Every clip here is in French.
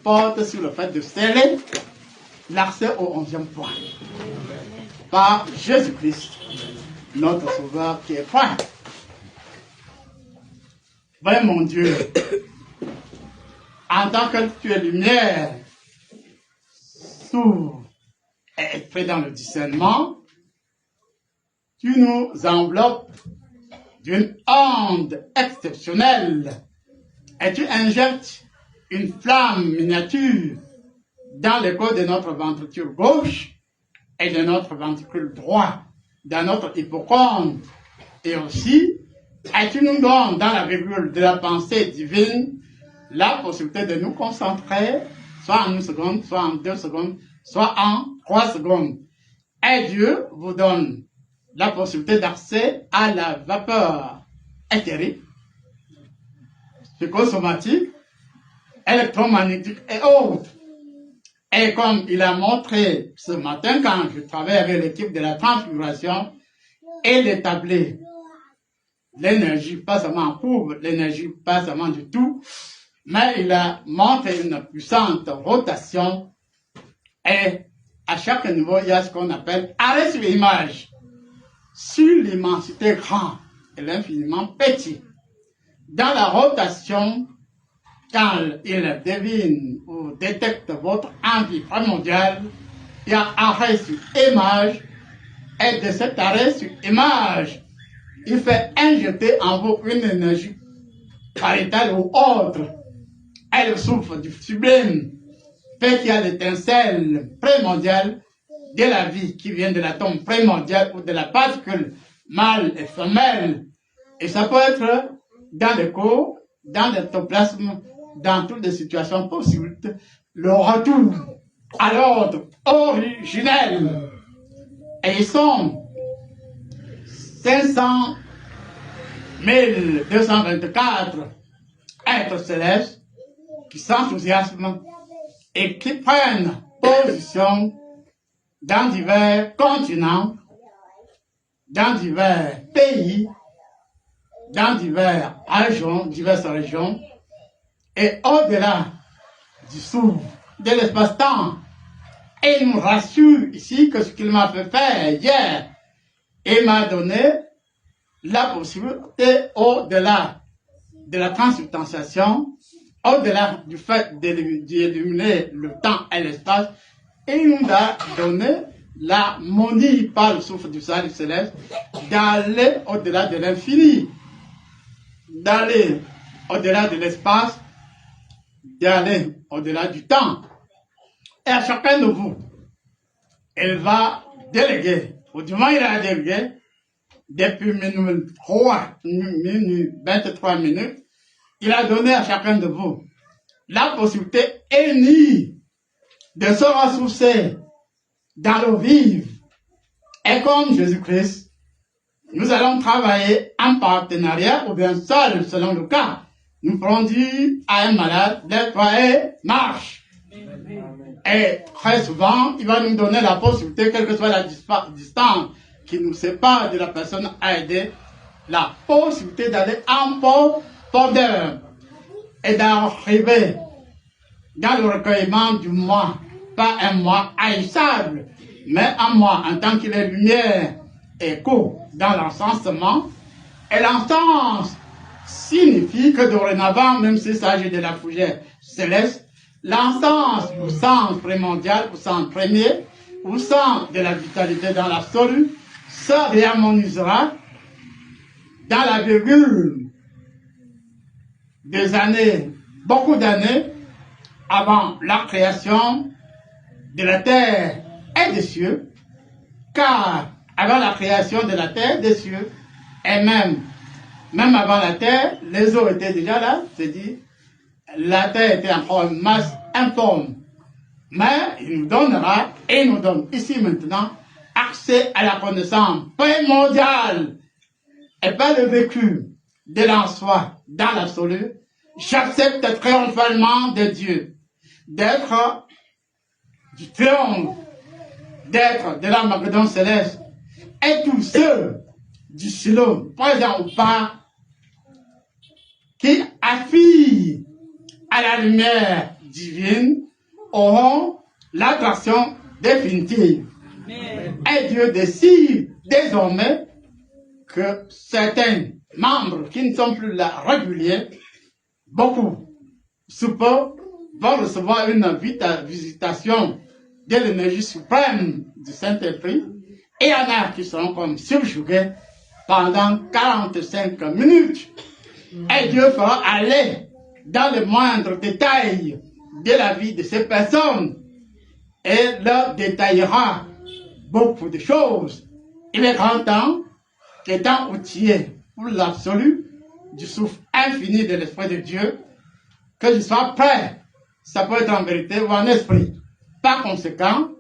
porte sur le fait de sceller l'accès au 11e point par Jésus-Christ, notre Sauveur qui est point. Vrai mon Dieu, en tant que tu es lumière, s'ouvre et est fait dans le discernement, tu nous enveloppes d'une onde exceptionnelle et tu injectes une flamme miniature dans le corps de notre ventricule gauche et de notre ventricule droit, dans notre hippocampe, et aussi, et tu nous donnes dans la virgule de la pensée divine la possibilité de nous concentrer, soit en 1 seconde, soit en 2 secondes, soit en 3 secondes. Et Dieu vous donne la possibilité d'accès à la vapeur éthérique, psychosomatique, électromagnétique et autres. Et comme il a montré ce matin quand je travaillais avec l'équipe de la transfiguration, il établit l'énergie, pas seulement en courbe, l'énergie pas seulement du tout, mais il a montré une puissante rotation et à chaque niveau, il y a ce qu'on appelle arrêt sur image, sur l'immensité grande et l'infiniment petit. Dans la rotation, quand il devine ou détecte votre envie primordiale, il y a arrêt sur image, et de cet arrêt sur image, il fait injecter en vous une énergie paritale ou autre. Elle souffre du sublime, fait qu'il y a l'étincelle primordiale de la vie qui vient de l'atome primordial ou de la particule mâle et femelle. Et ça peut être dans le corps, dans l'ectoplasme, dans toutes les situations possibles, le retour à l'ordre originel. Et ils sont 500 224 êtres célestes qui s'enthousiasment et qui prennent position dans divers continents, dans divers pays, dans diverses régions, et au-delà du souffle de l'espace-temps. Et il nous rassure ici que ce qu'il m'a fait faire hier, il m'a donné la possibilité au-delà de la transubstantiation, au-delà du fait d'éliminer le temps et l'espace, il nous a donné l'harmonie par le souffle du salut céleste d'aller au-delà de l'infini, d'aller au-delà de l'espace, d'aller au-delà du temps. Et à chacun de vous, elle va déléguer, ou du moins il a délégué, depuis minuit 23 minutes, il a donné à chacun de vous la possibilité unie de se ressourcer dans l'eau vive. Et comme Jésus-Christ, nous allons travailler en partenariat ou bien seul selon le cas. Nous pourrons dire à un malade, lève-toi et marche. Et très souvent, il va nous donner la possibilité, quelle que soit la distance qui nous sépare de la personne à aider, la possibilité d'aller en profondeur et d'arriver dans le recueillement du moi, pas un moi haïssable, mais un moi en tant qu'il est lumière, écho dans l'encensement. Et l'encens signifie que dorénavant, même s'il s'agit de la fougère céleste, l'encens au sens primordial, au sens premier, au sens de la vitalité dans l'absolu, se réharmonisera dans la virgule des années, beaucoup d'années, avant la création de la terre et des cieux, car avant la création de la terre et des cieux, et même avant la terre, les eaux étaient déjà là, c'est-à-dire la terre était encore une masse informe. Mais il nous donnera, et il nous donne ici maintenant, accès à la connaissance primordiale et pas le vécu de l'en-soi dans l'absolu. J'accepte triomphalement de Dieu, d'être du triomphe, d'être de l'Armageddon céleste, et tous ceux du silo, présents ou pas, qui affient à la lumière divine auront l'attraction définitive. Et Dieu décide désormais que certains membres qui ne sont plus là réguliers, beaucoup, sous peu, vont recevoir une visitation de l'énergie suprême du Saint-Esprit, et il y en a qui seront comme subjugués pendant 45 minutes. Et Dieu fera aller dans les moindres détails de la vie de ces personnes et leur détaillera beaucoup de choses. Il est grand temps qu'étant outillé pour l'absolu du souffle infini de l'Esprit de Dieu, que je sois prêt. Ça peut être en vérité ou en esprit. Par conséquent,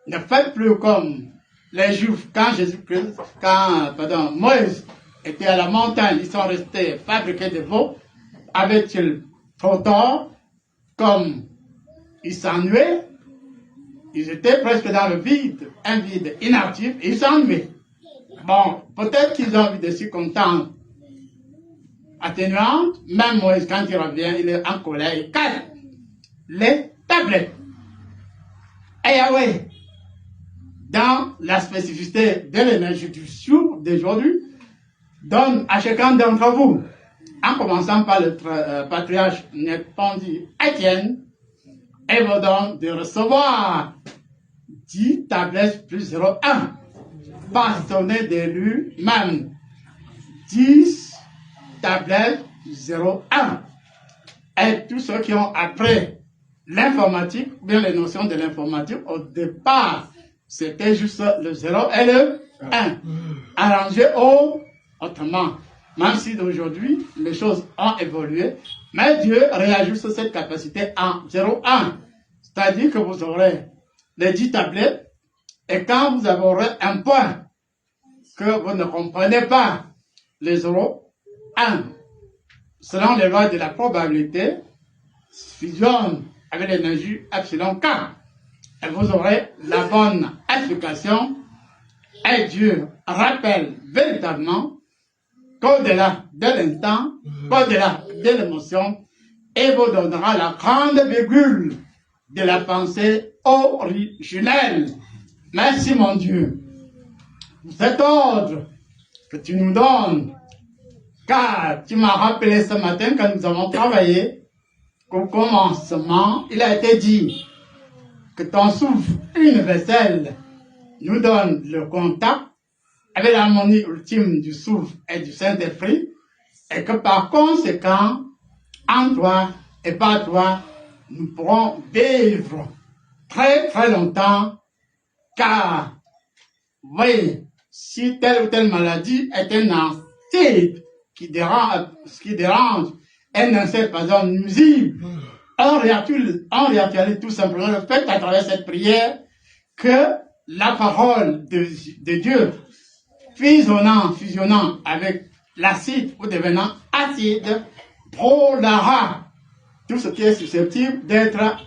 ne faites plus comme les Juifs quand Moïse était à la montagne, ils sont restés fabriqués de veaux. Avaient-ils trop tort? Comme ils s'ennuyaient, ils étaient presque dans le vide, un vide inactif, et ils s'ennuyaient. Bon, peut-être qu'ils ont envie de circonstances atténuantes. Même Moïse, quand il revient, il est en colère, il casse les tablettes. Et Yahweh, dans la spécificité de l'énergie du jour d'aujourd'hui, donne à chacun d'entre vous, en commençant par le patriarche Népondi Étienne, et vous donne de recevoir 10 tablettes plus 0,1, passionné de lui-même, 10 tablettes 0,1. Et tous ceux qui ont appris l'informatique, bien les notions de l'informatique, au départ, c'était juste le 0 et le 1. Arrangé autrement. Même si d'aujourd'hui, les choses ont évolué, mais Dieu réajuste cette capacité en 0,1. C'est-à-dire que vous aurez les 10 tablettes, et quand vous aurez un point que vous ne comprenez pas, les 0,1, selon les lois de la probabilité, fusionne avec l'énergie epsilon K. Et vous aurez la bonne explication. Et Dieu rappelle véritablement qu'au-delà de l'instant, qu'au-delà de l'émotion, il vous donnera la grande virgule de la pensée originelle. Merci mon Dieu pour cet ordre que tu nous donnes, car tu m'as rappelé ce matin quand nous avons travaillé qu'au commencement, il a été dit que ton souffle universel nous donne le contact avec l'harmonie ultime du souffle et du Saint-Esprit, et que par conséquent, en toi et par toi, nous pourrons vivre très très longtemps, car, oui, si telle ou telle maladie est un insecte qui dérange, un insecte par exemple nuisible, on réactualise tout simplement le fait à travers cette prière que la parole de Dieu, fusionnant avec l'acide ou devenant acide, brûlera tout ce qui est susceptible d'être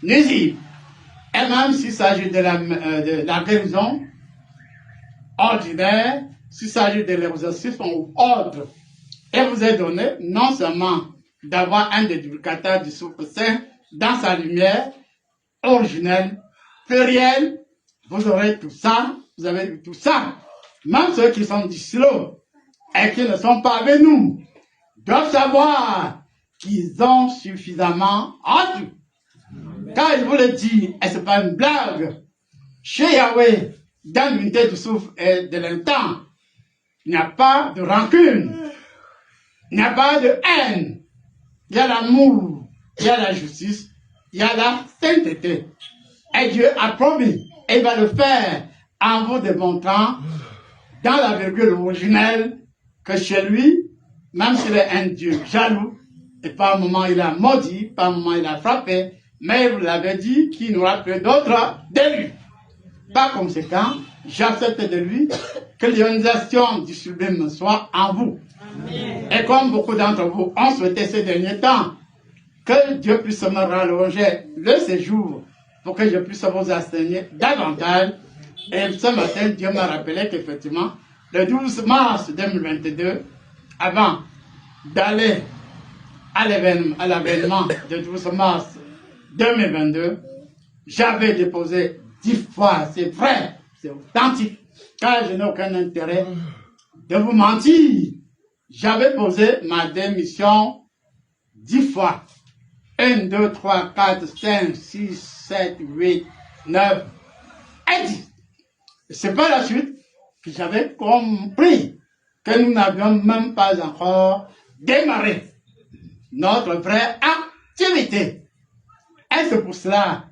nuisible. Et même s'il s'agit de la guérison ordinaire, s'il s'agit de l'exorcisme ou autre, et vous est donné non seulement d'avoir un déduplicateur du souffle saint dans sa lumière originelle, plurielle, vous aurez tout ça, vous avez eu tout ça. Même ceux qui sont dislots et qui ne sont pas avec nous doivent savoir qu'ils ont suffisamment reçu. Car il vous le dit, et ce n'est pas une blague, chez Yahweh, dans l'unité du souffle et de l'instant, il n'y a pas de rancune, il n'y a pas de haine, il y a l'amour, il y a la justice, il y a la sainteté. Et Dieu a promis, et il va le faire en vous démontrant dans la virgule originelle que chez lui, même s'il est un Dieu jaloux, et par un moment il a maudit, par un moment il a frappé, mais vous l'avez dit qu'il n'aura plus d'autres de lui. Par conséquent, j'accepte de lui que l'ionisation du sublime soit en vous. Amen. Et comme beaucoup d'entre vous ont souhaité ces derniers temps, que Dieu puisse me rallonger le séjour pour que je puisse vous enseigner davantage. Et ce matin, Dieu m'a rappelé qu'effectivement, le 12 mars 2022, avant d'aller à l'avènement du 12 mars 2022, j'avais déposé 10 fois, c'est vrai, c'est authentique, car je n'ai aucun intérêt de vous mentir. J'avais posé ma démission 10 fois. 1, 2, 3, 4, 5, 6, 7, 8, 9 et 10. C'est par la suite que j'avais compris que nous n'avions même pas encore démarré notre vraie activité. Et c'est pour cela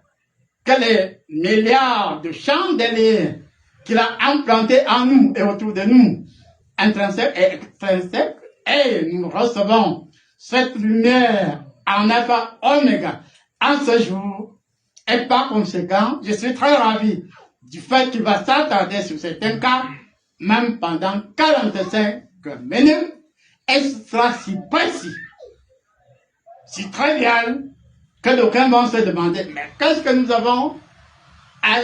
que les milliards de chandeliers qu'il a implantés en nous et autour de nous, intrinsèques et extrinsèques, et nous recevons cette lumière en alpha oméga en ce jour. Et par conséquent, je suis très ravi du fait qu'il va s'attarder sur certains cas, même pendant 45 minutes, et ce sera si précis, si trivial, que d'aucuns vont se demander, mais qu'est-ce que nous avons,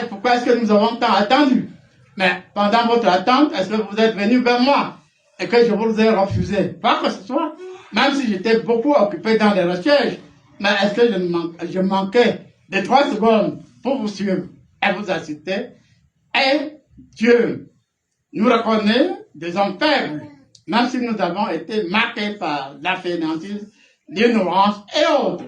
pourquoi est-ce que nous avons tant attendu? Mais pendant votre attente, est-ce que vous êtes venu vers moi et que je vous ai refusé? Pas que ce soit, même si j'étais beaucoup occupé dans les recherches, mais est-ce que je manquais de 3 secondes pour vous suivre et vous assister? Et Dieu nous reconnaît des hommes faibles, même si nous avons été marqués par la fainéantise, l'ignorance et autres.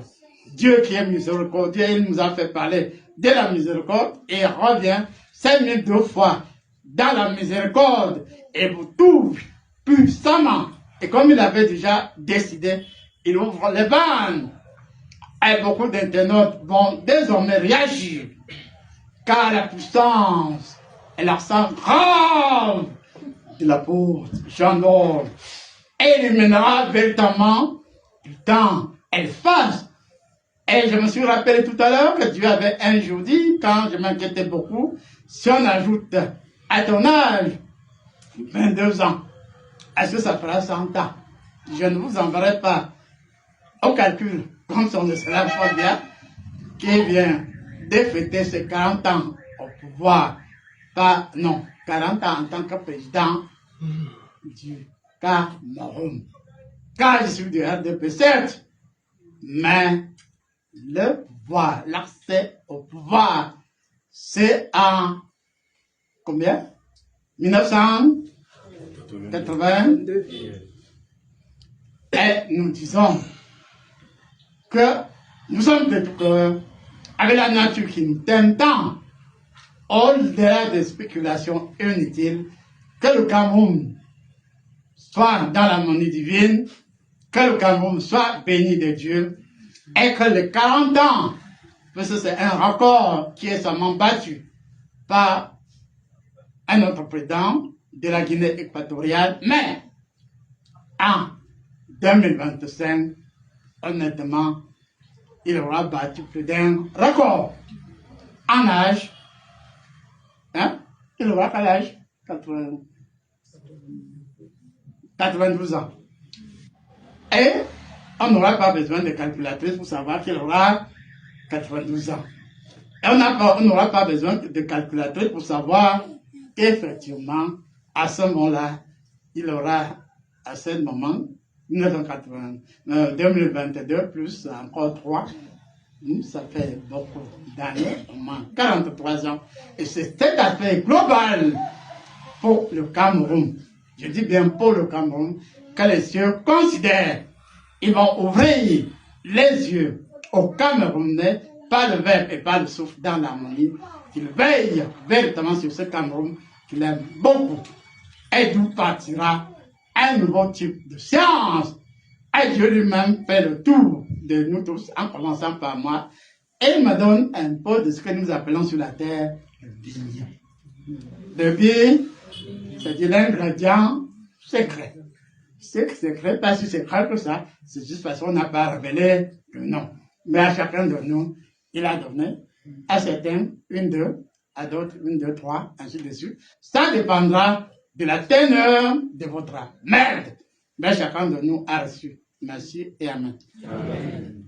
Dieu qui est miséricordieux, il nous a fait parler de la miséricorde et revient 5002 fois dans la miséricorde et vous touche puissamment. Et comme il avait déjà décidé, il ouvre les vannes. Et beaucoup d'internautes vont désormais réagir, car la puissance et l'accent grave de l'apôtre Jean-Paul éliminera véritablement du temps et l'espace. Et je me suis rappelé tout à l'heure que Dieu avait un jour dit, quand je m'inquiétais beaucoup, si on ajoute à ton âge 22 ans, est-ce que ça fera 100 ans? Je ne vous enverrai pas au calcul, comme son esclave Fabien, qui vient de fêter ses 40 ans au pouvoir, pas, non, 40 ans en tant que président du Cameroun. Car je suis du RDP, certes, mais le pouvoir, l'accès au pouvoir, c'est en combien? 1982. Et nous disons que nous sommes de tout cœur avec la nature qui nous t'aime tant, au-delà des spéculations inutiles, que le Cameroun soit dans l'harmonie divine, que le Cameroun soit béni de Dieu, et que les 40 ans, parce que c'est un record qui est seulement battu par un autre président de la Guinée équatoriale, mais en 2025, honnêtement, il aura battu plus d'un record en âge. Hein? Il aura quel âge? 92 ans. Et on n'aura pas besoin de calculatrice pour savoir qu'il aura 92 ans. Et on n'aura pas besoin de calculatrice pour savoir qu'effectivement, à ce moment-là, il aura, à ce moment, 2022 plus encore 3, ça fait beaucoup d'années, au moins 43 ans. Et c'est cet aspect global pour le Cameroun. Je dis bien pour le Cameroun, que les cieux considèrent. Ils vont ouvrir les yeux au Camerounais par le verbe et par le souffle dans l'harmonie. Qu'ils veillent véritablement sur ce Cameroun qu'il aime beaucoup. Et d'où partira un nouveau type de science. Et Dieu lui-même fait le tour de nous tous, en commençant par moi. Et il me donne un peu de ce que nous appelons sur la terre le billet. Le billet, c'est l'ingrédient secret. C'est secret, pas si secret que ça, c'est juste parce qu'on n'a pas révélé le nom. Mais à chacun de nous, il a donné à certains 1, 2, à d'autres 1, 2, 3, ainsi de suite. Ça dépendra de la teneur de votre merde. Mais chacun de nous a reçu. Merci et amen. Amen.